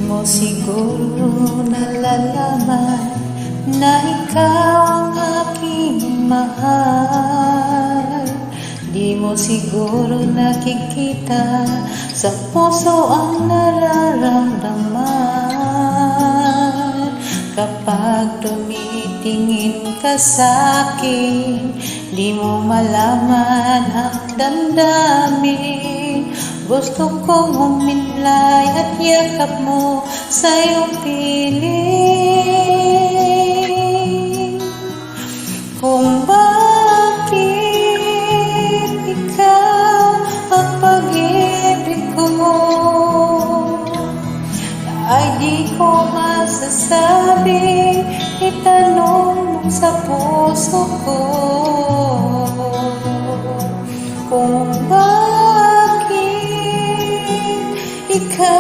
mo siguro nalalaman na ikaw ang aking mahal. Di mo siguro nakikita sa puso ang nararamdaman. Kapag tumitingin ka sa'kin, di mo malaman ang damdamin. Gusto kong humilay at yakap mo sa iyong piling. Kung bakit ikaw ang pag-ibig ko, ay di ko masasabi, itanong mo sa puso ko.